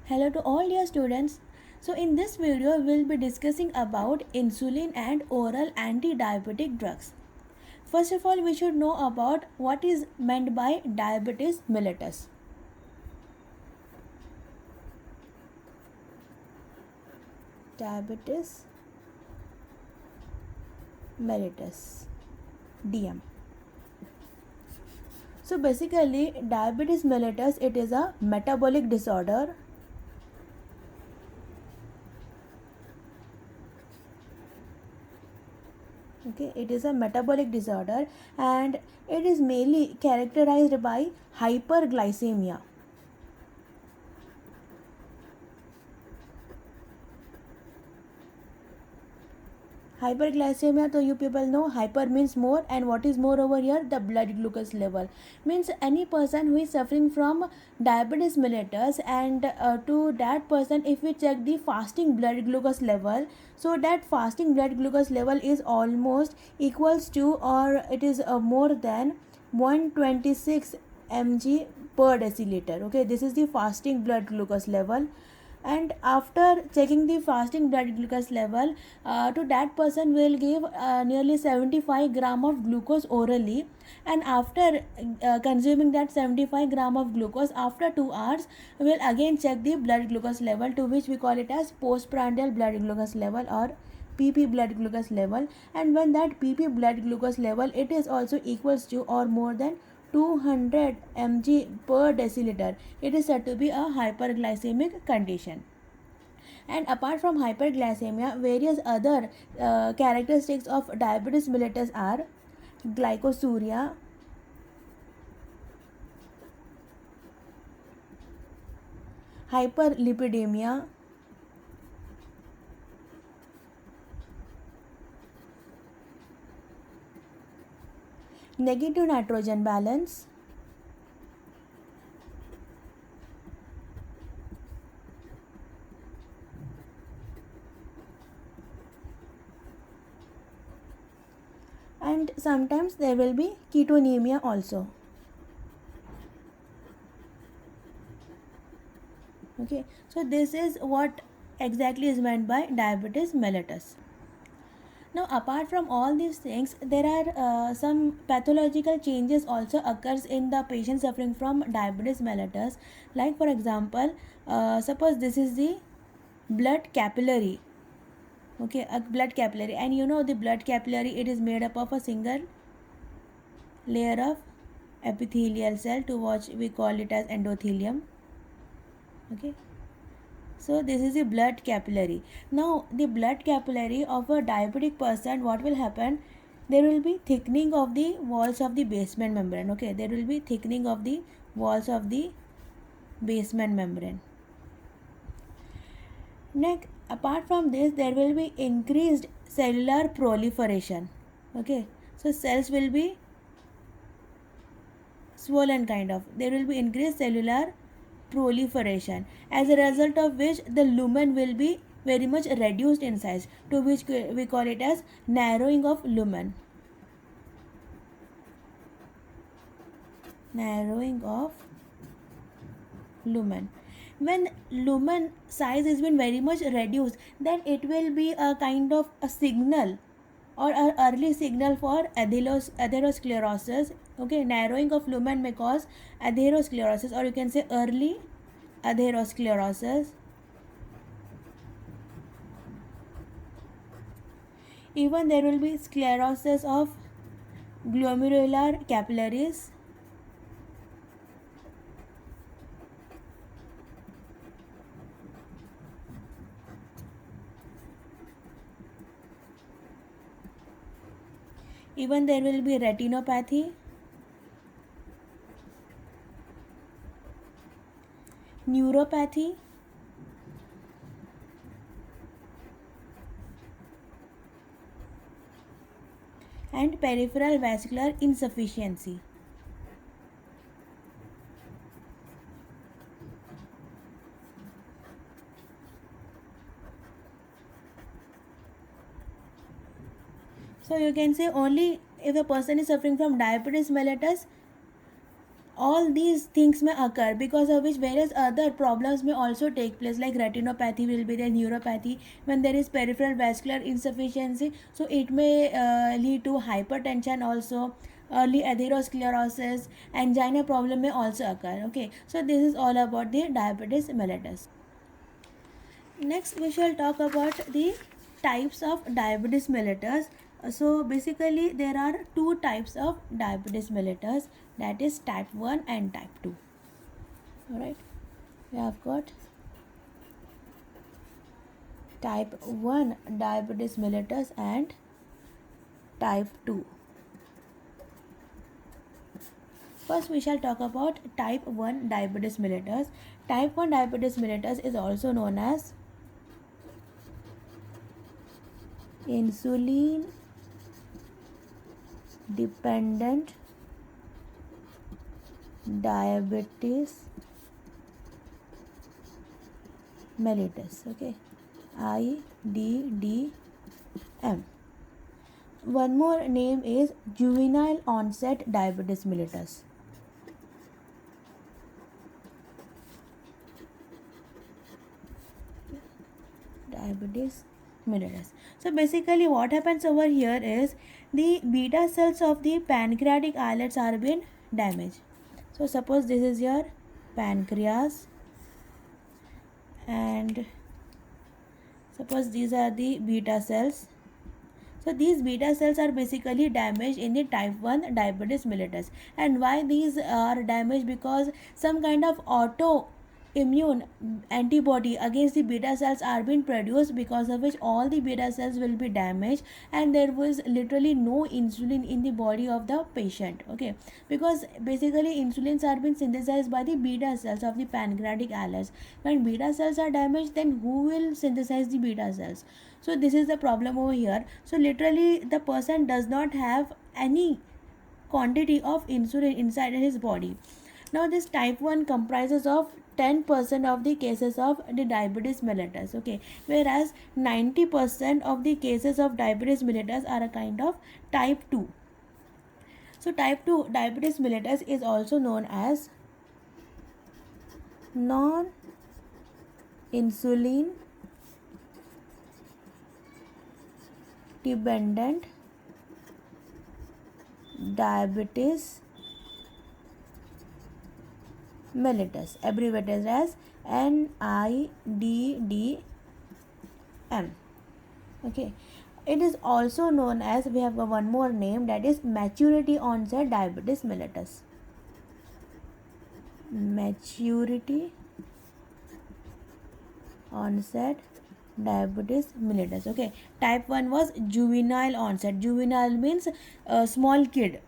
Hello to all dear students. So in this video we'll be discussing about insulin and oral anti-diabetic drugs. First of all, we should know about what is meant by diabetes mellitus. Diabetes mellitus, DM. So basically diabetes mellitus, it is a metabolic disorder. Okay, it is a metabolic disorder and it is mainly characterized by hyperglycemia. Hyperglycemia, so you people know hyper means more, and what is more over here? The blood glucose level. Means any person who is suffering from diabetes mellitus, and to that person if we check the fasting blood glucose level, so that fasting blood glucose level is almost equals to, or it is more than 126 mg per deciliter. Okay, this is the fasting blood glucose level. And after checking the fasting blood glucose level, to that person will give nearly 75 gram of glucose orally, and after consuming that 75 gram of glucose, after 2 hours we'll again check the blood glucose level, to which we call it as postprandial blood glucose level or pp blood glucose level. And when that pp blood glucose level, it is also equals to or more than 200 mg per deciliter, it is said to be a hyperglycemic condition. And apart from hyperglycemia, various other characteristics of diabetes mellitus are glycosuria, hyperlipidemia, negative nitrogen balance, and sometimes there will be ketonemia also. Okay, so this is what exactly is meant by diabetes mellitus. Now apart from all these things, there are some pathological changes also occurs in the patient suffering from diabetes mellitus. Like for example, suppose this is the blood capillary. Okay, a blood capillary, and you know the blood capillary, it is made up of a single layer of epithelial cell, to which we call it as endothelium. Okay, so this is the blood capillary. Now the blood capillary of a diabetic person, what will happen? There will be thickening of the walls of the basement membrane. Okay, there will be thickening of the walls of the basement membrane. Next, apart from this, there will be increased cellular proliferation. Okay, so cells will be swollen kind of. There will be increased cellular proliferation, as a result of which the lumen will be very much reduced in size, to which we call it as narrowing of lumen. Narrowing of lumen. When lumen size has been very much reduced, then it will be a kind of a signal or an early signal for atherosclerosis. Okay, narrowing of lumen may cause atherosclerosis, or you can say early atherosclerosis. Even there will be sclerosis of glomerular capillaries. Even there will be retinopathy, neuropathy, and peripheral vascular insufficiency. So you can say only if a person is suffering from diabetes mellitus, all these things may occur, because of which various other problems may also take place, like retinopathy will be there, neuropathy. When there is peripheral vascular insufficiency, so it may lead to hypertension also, early atherosclerosis, angina problem may also occur. Okay, so this is all about the diabetes mellitus. Next we shall talk about the types of diabetes mellitus. So basically there are two types of diabetes mellitus, that is type 1 and type 2. Alright, we have got type 1 diabetes mellitus and type 2. First we shall talk about type 1 diabetes mellitus. Type 1 diabetes mellitus is also known as insulin dependent diabetes mellitus. Okay, IDDM. One more name is juvenile onset diabetes mellitus. Diabetes mellitus. So basically what happens over here is the beta cells of the pancreatic islets are being damaged. So suppose this is your pancreas, and suppose these are the beta cells. So these beta cells are basically damaged in the type 1 diabetes mellitus. And why these are damaged? Because some kind of autoimmune antibody against the beta cells are being produced, because of which all the beta cells will be damaged, and there was literally no insulin in the body of the patient. Okay, because basically insulins are being synthesized by the beta cells of the pancreatic islets. When beta cells are damaged, then who will synthesize the beta cells? So this is the problem over here. So literally the person does not have any quantity of insulin inside his body. Now this type 1 comprises of 10% of the cases of the diabetes mellitus. Okay, whereas 90% of the cases of diabetes mellitus are a kind of type 2. So type 2 diabetes mellitus is also known as non insulin dependent diabetes mellitus, abbreviated as NIDDM. Okay, it is also known as, we have one more name, that is maturity onset diabetes mellitus. Maturity onset diabetes mellitus. Okay, type 1 was juvenile onset. Juvenile means small kid,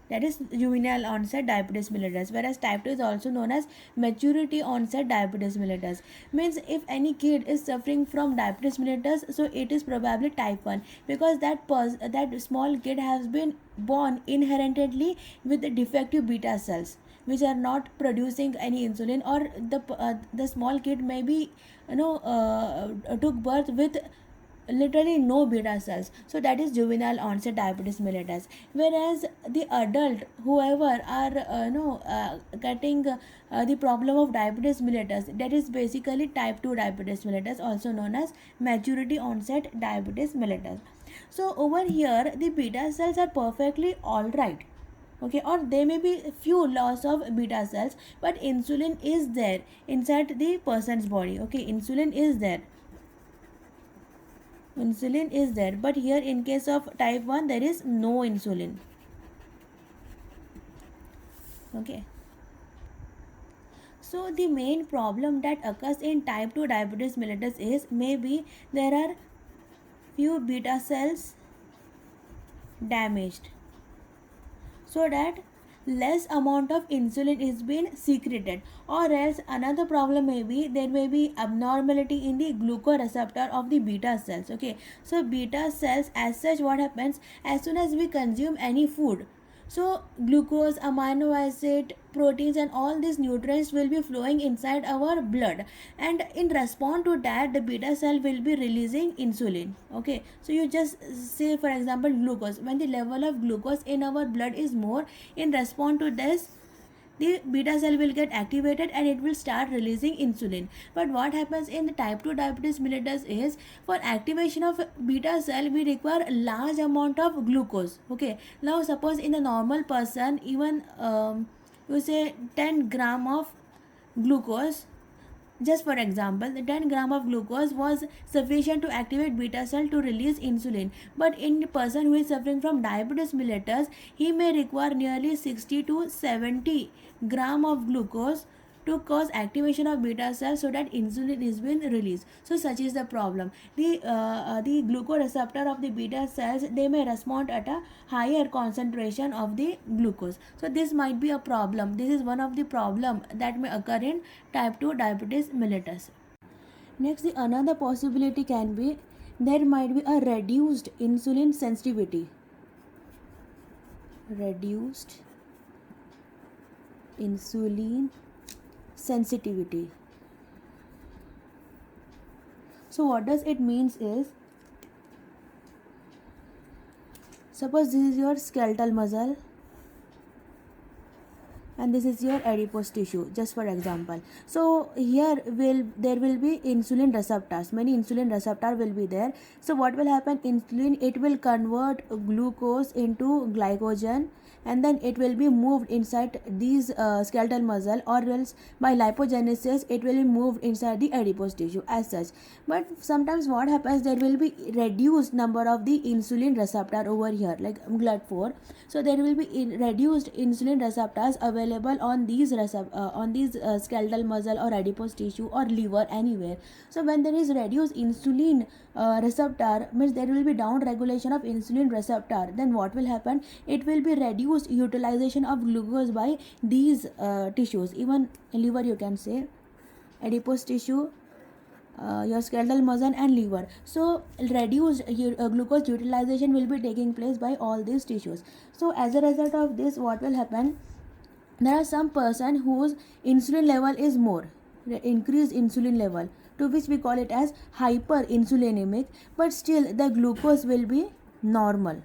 that is juvenile onset diabetes mellitus. Whereas type 2 is also known as maturity onset diabetes mellitus. Means if any kid is suffering from diabetes mellitus, so it is probably type 1, because that small kid has been born inherently with the defective beta cells which are not producing any insulin, or the small kid maybe took birth with literally no beta cells. So that is juvenile onset diabetes mellitus. Whereas the adult whoever are getting the problem of diabetes mellitus, that is basically type 2 diabetes mellitus, also known as maturity onset diabetes mellitus. So over here the beta cells are perfectly all right. Okay, or there may be few loss of beta cells, but insulin is there inside the person's body. Okay, insulin is there, but here in case of type 1 there is no insulin. Okay, so the main problem that occurs in type 2 diabetes mellitus is, maybe there are few beta cells damaged, so that less amount of insulin is being secreted, or else another problem may be, there may be abnormality in the glucoreceptor of the beta cells. Okay, so beta cells as such, what happens, as soon as we consume any food, so glucose, amino acid, proteins and all these nutrients will be flowing inside our blood, and in response to that the beta cell will be releasing insulin. Okay, so you just say for example glucose, when the level of glucose in our blood is more, in response to this the beta cell will get activated and it will start releasing insulin. But what happens in the type 2 diabetes mellitus is, for activation of beta cell we require a large amount of glucose. Okay, now suppose in a normal person, even you say 10 gram of glucose, just for example, the 10 gram of glucose was sufficient to activate beta cell to release insulin. But in a person who is suffering from diabetes mellitus, he may require nearly 60 to 70 gram of glucose to cause activation of beta cells so that insulin is being released. So such is the problem. The glucoreceptor of the beta cells, they may respond at a higher concentration of the glucose. So this might be a problem. This is one of the problem that may occur in type 2 diabetes mellitus. Next, the another possibility can be there might be a reduced insulin sensitivity. Reduced insulin sensitivity. So what does it means is, suppose this is your skeletal muscle and this is your adipose tissue, just for example. So here there will be insulin receptors, many insulin receptor will be there. So what will happen, insulin, it will convert glucose into glycogen and then it will be moved inside these skeletal muscle, or else by lipogenesis it will be moved inside the adipose tissue as such. But sometimes what happens, there will be reduced number of the insulin receptor over here, like GLUT4. So there will be reduced insulin receptors available on these skeletal muscle or adipose tissue or liver, anywhere. So when there is reduced insulin receptor, means there will be down regulation of insulin receptor, then what will happen, it will be reduced utilization of glucose by these tissues, even liver you can say, adipose tissue, your skeletal muscle and liver. So reduced glucose utilization will be taking place by all these tissues. So as a result of this, what will happen, there are some person whose insulin level is more, increased insulin level, to which we call it as hyperinsulinemic, but still the glucose will be normal.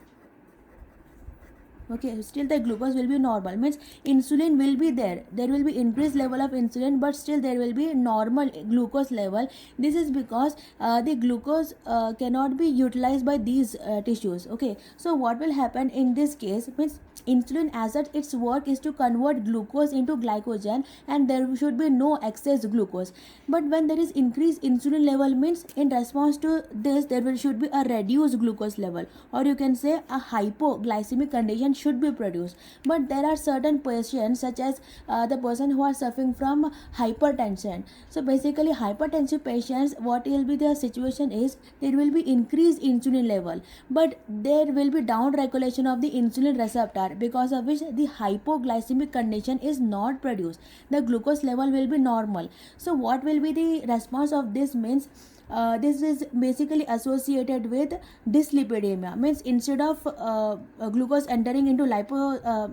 Okay, still the glucose will be normal, means insulin will be there will be increased level of insulin, but still there will be normal glucose level. This is because the glucose cannot be utilized by these tissues. Okay, so what will happen in this case, means insulin as such, its work is to convert glucose into glycogen and there should be no excess glucose. But when there is increased insulin level, means in response to this there should be a reduced glucose level, or you can say a hypoglycemic condition should be produced. But there are certain patients, such as the person who are suffering from hypertension. So basically hypertensive patients, what will be their situation is, there will be increased insulin level, but there will be down regulation of the insulin receptor, because of which the hypoglycemic condition is not produced, the glucose level will be normal. So what will be the response of this, means this is basically associated with dyslipidemia, means instead of glucose entering into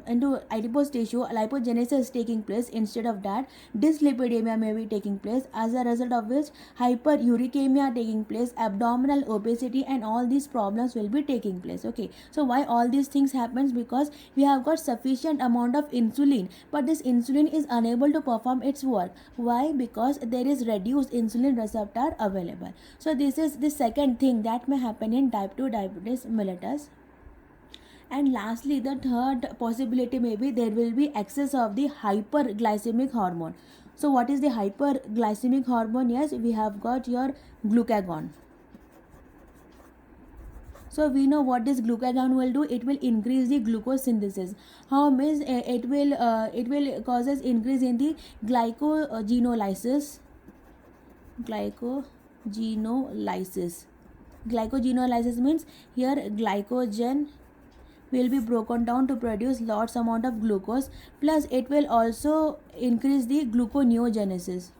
into adipose tissue, lipogenesis is taking place. Instead of that, dyslipidemia may be taking place, as a result of which hyperuricemia taking place, abdominal obesity, and all these problems will be taking place. Okay, so why all these things happens, because we have got sufficient amount of insulin, but this insulin is unable to perform its work. Why? Because there is reduced insulin receptor available. So this is the second thing that may happen in type 2 diabetes mellitus. And lastly, the third possibility may be there will be excess of the hyperglycemic hormone. So what is the hyperglycemic hormone? Yes, we have got your glucagon. So we know what this glucagon will do. It will increase the glucose synthesis. How? Means it will causes increase in the glycogenolysis. Glycogenolysis means here glycogen will be broken down to produce lots amount of glucose, plus it will also increase the gluconeogenesis.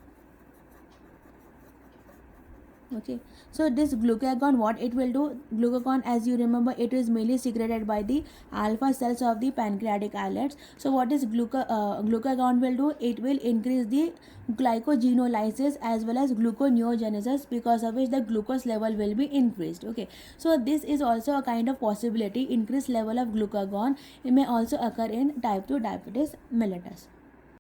Okay, so this glucagon, what it will do, glucagon, as you remember, it is mainly secreted by the alpha cells of the pancreatic islets. So what is glucagon will do, it will increase the glycogenolysis as well as gluconeogenesis, because of which the glucose level will be increased. Okay, so this is also a kind of possibility. Increased level of glucagon, it may also occur in type 2 diabetes mellitus.